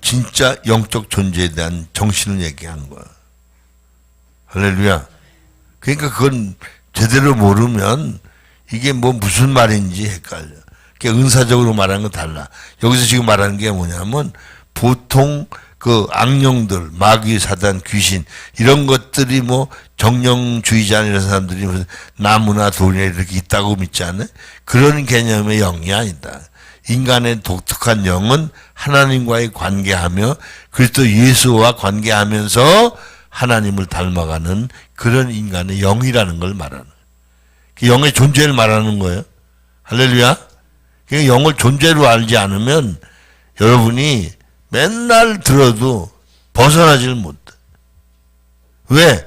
진짜 영적 존재에 대한 정신을 얘기하는 거야. 할렐루야. 그러니까 그건 제대로 모르면 이게 뭐 무슨 말인지 헷갈려. 그러니까 은사적으로 말하는 건 달라. 여기서 지금 말하는 게 뭐냐면 보통 그 악령들, 마귀, 사단, 귀신 이런 것들이 뭐 정령주의자 이런 사람들이 무슨 나무나 돌이나 이렇게 있다고 믿지 않아요? 그런 개념의 영이 아니다. 인간의 독특한 영은 하나님과의 관계하며 그리스도 예수와 관계하면서 하나님을 닮아가는 그런 인간의 영이라는 걸 말하는 그 영의 존재를 말하는 거예요. 할렐루야. 그 영을 존재로 알지 않으면 여러분이 맨날 들어도 벗어나지를 못해. 왜?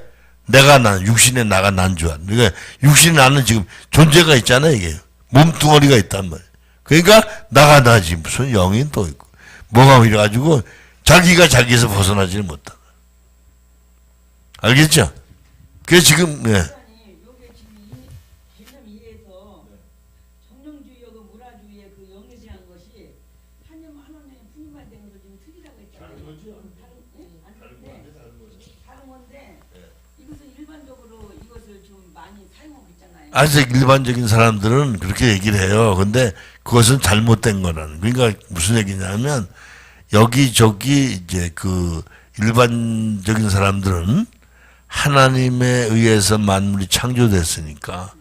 육신의 나가 난 줄 알아. 그러니까 육신의 나는 지금 존재가 있잖아요, 이게. 몸뚱어리가 있단 말이에요. 그러니까 나지. 무슨 영이 또 있고. 뭐가 이래가지고 자기가 자기에서 벗어나지를 못한다. 알겠죠? 그게 지금, 네. 아직 일반적인 사람들은 그렇게 얘기를 해요. 근데 그것은 잘못된 거라는. 그러니까 무슨 얘기냐면 여기저기 이제 그 일반적인 사람들은 하나님에 의해서 만물이 창조됐으니까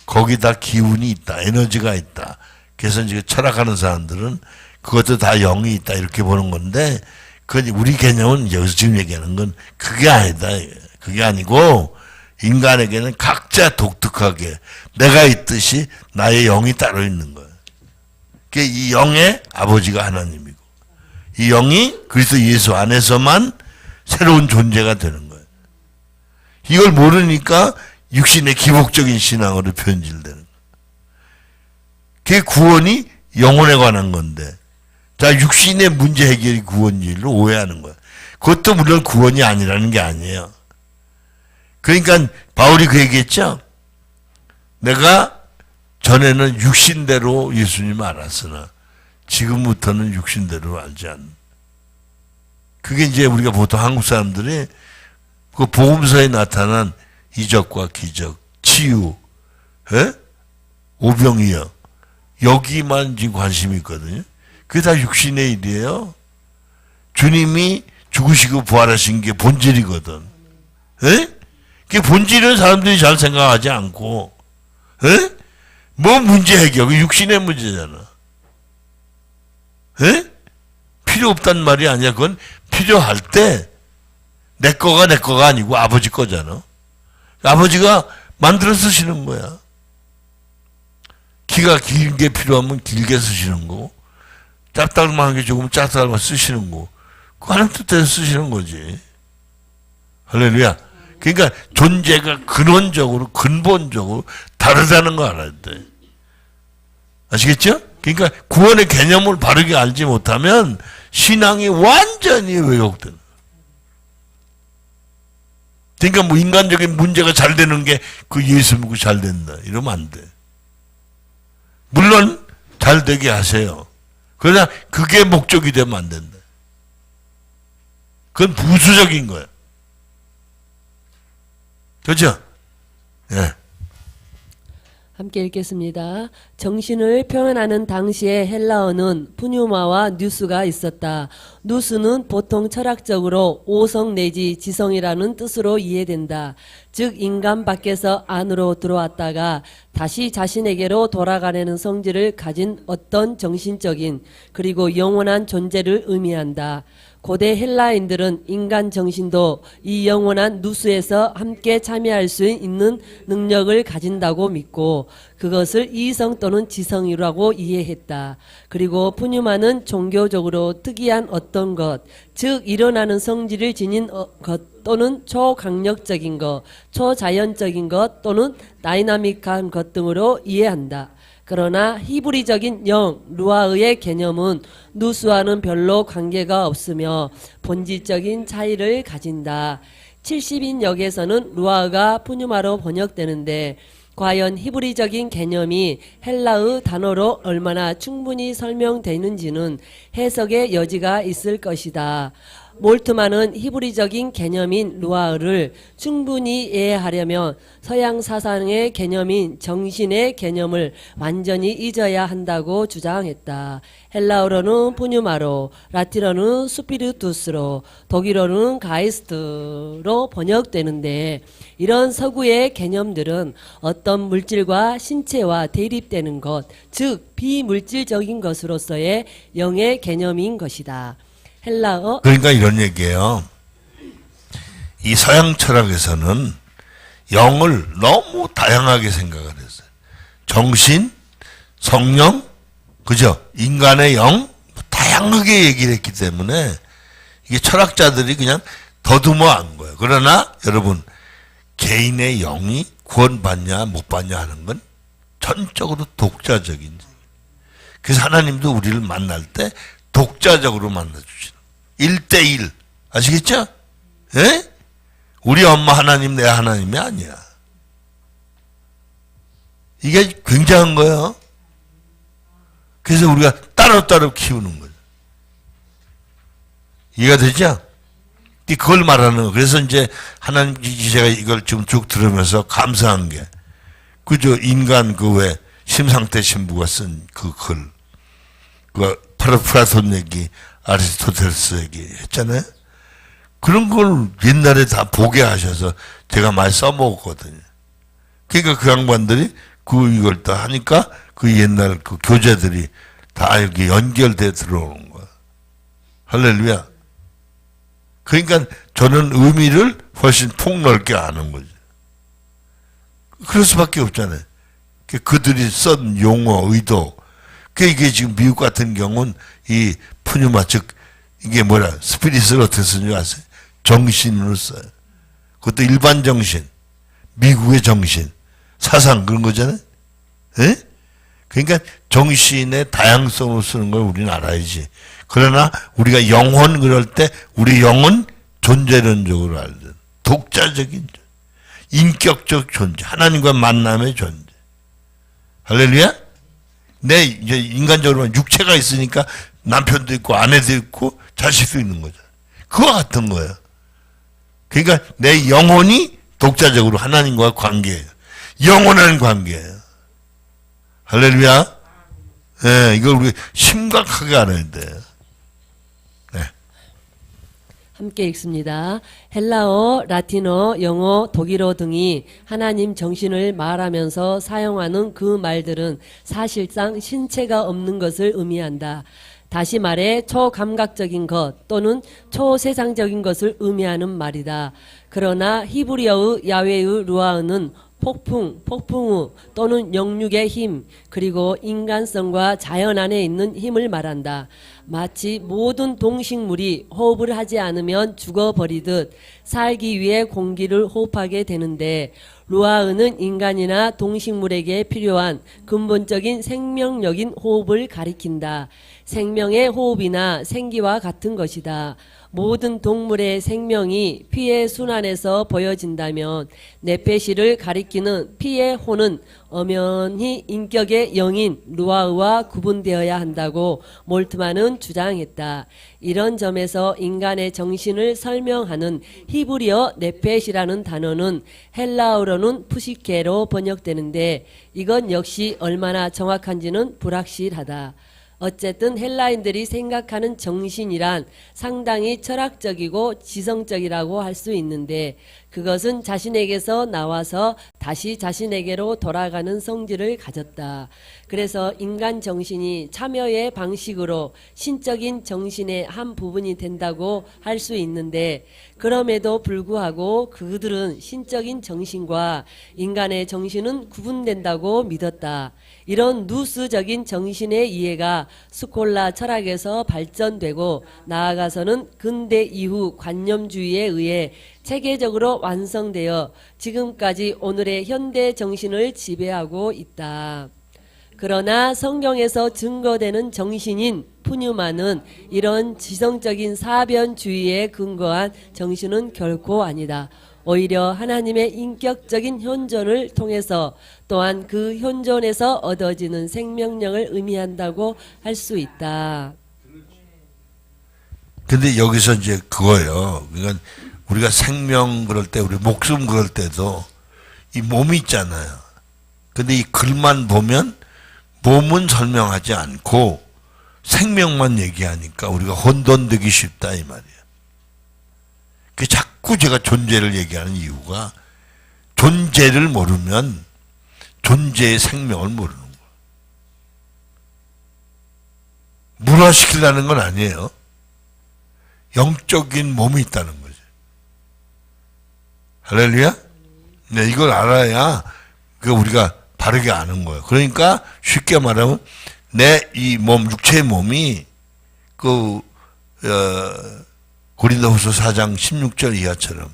거기다 기운이 있다, 에너지가 있다. 그래서 이제 철학하는 사람들은 그것도 다 영이 있다 이렇게 보는 건데 그건 우리 개념은 여기서 지금 얘기하는 건 그게 아니다. 그게 아니고 인간에게는 각자 독특하게 내가 있듯이 나의 영이 따로 있는 거예요. 이 영의 아버지가 하나님이고 이 영이 그리스도 예수 안에서만 새로운 존재가 되는 거예요. 이걸 모르니까 육신의 기복적인 신앙으로 변질되는 거예요. 그게 구원이 영혼에 관한 건데 자 육신의 문제 해결이 구원일로 오해하는 거예요. 그것도 물론 구원이 아니라는 게 아니에요. 그러니까 바울이 그 얘기했죠. 내가 전에는 육신대로 예수님을 알았으나 지금부터는 육신대로 알지 않는. 그게 이제 우리가 보통 한국 사람들이 그 복음서에 나타난 이적과 기적, 치유, 오병이어 여기만 지금 관심이 있거든요. 그게 다 육신의 일이에요. 주님이 죽으시고 부활하신 게 본질이거든. 그게 본질은 사람들이 잘 생각하지 않고, 뭐 문제 해결? 그 육신의 문제잖아. 필요 없단 말이 아니야. 그건 필요할 때 내 거가 아니고 아버지 거잖아. 아버지가 만들어 쓰시는 거야. 키가 길게 필요하면 길게 쓰시는 거고 짝달만 게 조금 짝달만 쓰시는 거고 그 하나님 뜻대로 쓰시는 거지. 할렐루야. 그러니까 존재가 근원적으로 근본적으로 다르다는 거 알아야 돼. 아시겠죠? 그러니까 구원의 개념을 바르게 알지 못하면 신앙이 완전히 왜곡되는. 그러니까 뭐 인간적인 문제가 잘 되는 게 그 예수 믿고 잘 된다 이러면 안 돼. 물론 잘 되게 하세요. 그러나 그게 목적이 되면 안 된다. 그건 부수적인 거야. 그렇죠? 예. 함께 읽겠습니다. 정신을 표현하는 당시의 헬라어는 푸뉴마와 누스가 있었다. 누스는 보통 철학적으로 오성 내지 지성이라는 뜻으로 이해된다. 즉 인간 밖에서 안으로 들어왔다가 다시 자신에게로 돌아가려는 성질을 가진 어떤 정신적인 그리고 영원한 존재를 의미한다. 고대 헬라인들은 인간 정신도 이 영원한 누스에서 함께 참여할 수 있는 능력을 가진다고 믿고 그것을 이성 또는 지성이라고 이해했다. 그리고 푸뉴마는 종교적으로 특이한 어떤 것, 즉 일어나는 성질을 지닌 것 또는 초강력적인 것, 초자연적인 것 또는 다이나믹한 것 등으로 이해한다. 그러나 히브리적인 영, 루아의 개념은 누스와는 별로 관계가 없으며 본질적인 차이를 가진다. 70인 역에서는 루아가 푸뉴마로 번역되는데 과연 히브리적인 개념이 헬라의 단어로 얼마나 충분히 설명되는지는 해석의 여지가 있을 것이다. 몰트만은 히브리적인 개념인 루아를 충분히 이해하려면 서양 사상의 개념인 정신의 개념을 완전히 잊어야 한다고 주장했다. 헬라어로는 푸뉴마로, 라틴어는 스피리투스로, 독일어는 가이스트로 번역되는데 이런 서구의 개념들은 어떤 물질과 신체와 대립되는 것, 즉 비물질적인 것으로서의 영의 개념인 것이다. 헬라어 그러니까 이런 얘기예요. 이 서양 철학에서는 영을 너무 다양하게 생각을 했어요. 정신, 성령, 그죠? 인간의 영 다양하게 얘기를 했기 때문에 이게 철학자들이 그냥 더듬어 안 거예요. 그러나 여러분 개인의 영이 구원받냐 못 받냐 하는 건 전적으로 독자적인. 그래서 하나님도 우리를 만날 때 독자적으로 만나주시는 1대1 아시겠죠? 예? 우리 엄마 하나님 내 하나님이 아니야. 이게 굉장한 거예요. 그래서 우리가 따로따로 키우는 거죠. 이해가 되죠? 그걸 말하는 거예요. 그래서 이제 하나님 제가 이걸 좀 쭉 들으면서 감사한 게 그저 인간 그 왜 심상태 신부가 쓴 그 글 그 플라톤 얘기 아리스토텔레스 얘기 했잖아요. 그런 걸 옛날에 다 보게 하셔서 제가 많이 써먹었거든요. 그러니까 그 양반들이 이걸 다 하니까 그 옛날 그 교재들이 다 이렇게 연결돼 들어오는 거야. 할렐루야. 그러니까 저는 의미를 훨씬 폭넓게 아는 거죠. 그럴 수밖에 없잖아요. 그들이 쓴 용어, 의도. 이게 지금 미국 같은 경우는 이 푸뉴마, 즉, 이게 스피릿을 어떻게 쓰는 줄 아세요? 정신으로 써요. 그것도 일반 정신, 미국의 정신, 사상 그런 거잖아요. 예? 그러니까 정신의 다양성으로 쓰는 걸 우리는 알아야지. 그러나 우리가 영혼 그럴 때 우리 영은 존재론적으로 알든 독자적인 존재, 인격적 존재, 하나님과 만남의 존재. 할렐루야? 내 이제 인간적으로 육체가 있으니까 남편도 있고 아내도 있고 자식도 있는 거잖아. 그와 같은 거예요. 그러니까 내 영혼이 독자적으로 하나님과 관계예요. 영원한 관계예요. 할렐루야. 네, 이걸 우리 심각하게 알아야 돼요. 네. 함께 읽습니다. 헬라어, 라틴어, 영어, 독일어 등이 하나님 정신을 말하면서 사용하는 그 말들은 사실상 신체가 없는 것을 의미한다. 다시 말해 초감각적인 것 또는 초세상적인 것을 의미하는 말이다. 그러나 히브리어의 야훼의 루아흐는 폭풍우 또는 영육의 힘 그리고 인간성과 자연 안에 있는 힘을 말한다. 마치 모든 동식물이 호흡을 하지 않으면 죽어버리듯 살기 위해 공기를 호흡하게 되는데 루아흐는 인간이나 동식물에게 필요한 근본적인 생명력인 호흡을 가리킨다. 생명의 호흡이나 생기와 같은 것이다. 모든 동물의 생명이 피의 순환에서 보여진다면 네페시를 가리키는 피의 호는 엄연히 인격의 영인 루아흐와 구분되어야 한다고 몰트만은 주장했다. 이런 점에서 인간의 정신을 설명하는 히브리어 네페시라는 단어는 헬라어로는 푸시케로 번역되는데 이건 역시 얼마나 정확한지는 불확실하다. 어쨌든 헬라인들이 생각하는 정신이란 상당히 철학적이고 지성적이라고 할 수 있는데 그것은 자신에게서 나와서 다시 자신에게로 돌아가는 성질을 가졌다. 그래서 인간 정신이 참여의 방식으로 신적인 정신의 한 부분이 된다고 할 수 있는데 그럼에도 불구하고 그들은 신적인 정신과 인간의 정신은 구분된다고 믿었다. 이런 누스적인 정신의 이해가 스콜라 철학에서 발전되고 나아가서는 근대 이후 관념주의에 의해 체계적으로 완성되어 지금까지 오늘의 현대 정신을 지배하고 있다. 그러나 성경에서 증거되는 정신인 푸뉴마는 이런 지성적인 사변주의에 근거한 정신은 결코 아니다. 오히려 하나님의 인격적인 현존을 통해서 또한 그 현존에서 얻어지는 생명력을 의미한다고 할 수 있다. 근데 여기서 이제 그거예요. 그러니까 우리가 생명 그럴 때, 우리 목숨 그럴 때도 이 몸이 있잖아요. 근데 이 글만 보면 몸은 설명하지 않고 생명만 얘기하니까 우리가 혼돈되기 쉽다 이 말이에요. 그 자꾸 제가 존재를 얘기하는 이유가 존재를 모르면 존재의 생명을 모르는 거예요. 문화시키려는 건 아니에요. 영적인 몸이 있다는 거죠. 할렐루야? 네, 이걸 알아야 우리가 바르게 아는 거예요. 그러니까 쉽게 말하면 내 이 몸, 육체의 몸이 고린도후서 4장 16절 이하처럼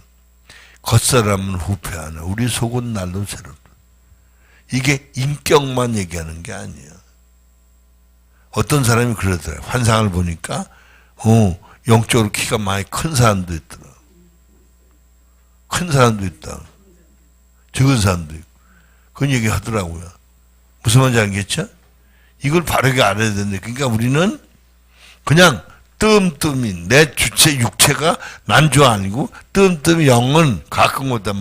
겉사람은 후패하나 우리 속은 날로 새롭다. 이게 인격만 얘기하는 게 아니에요. 어떤 사람이 그러더라고요. 환상을 보니까 영적으로 키가 많이 큰 사람도 있더라. 큰 사람도 있다. 적은 사람도 있고. 그런 얘기 하더라고요. 무슨 말인지 알겠죠? 이걸 바르게 알아야 되는데, 그러니까 우리는 그냥 뜸뜸이 내 주체 육체가 난조 아니고 뜸뜸이 영은 가끔마다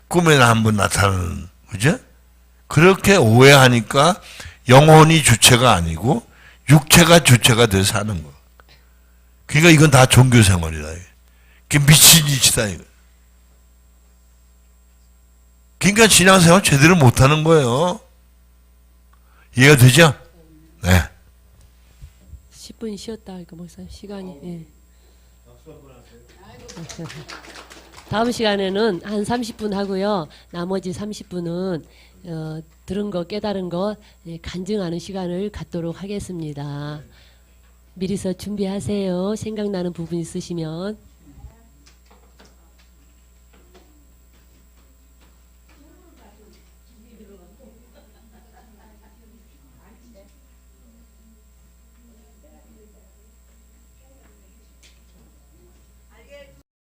꿈에나 한번 나타나는, 그죠? 그렇게 오해하니까 영혼이 주체가 아니고 육체가 주체가 돼서 사는 거. 그러니까 이건 다 종교 생활이다. 이게 미친 짓이다 이거. 그러니까 신앙생활 제대로 못하는 거예요. 이해가 되죠? 네. 10분 쉬었다 할까 목사 시간이. 예. 다음 시간에는 한 30분 하고요. 나머지 30분은 들은 거 깨달은 거 간증하는 시간을 갖도록 하겠습니다. 미리서 준비하세요. 생각나는 부분 있으시면.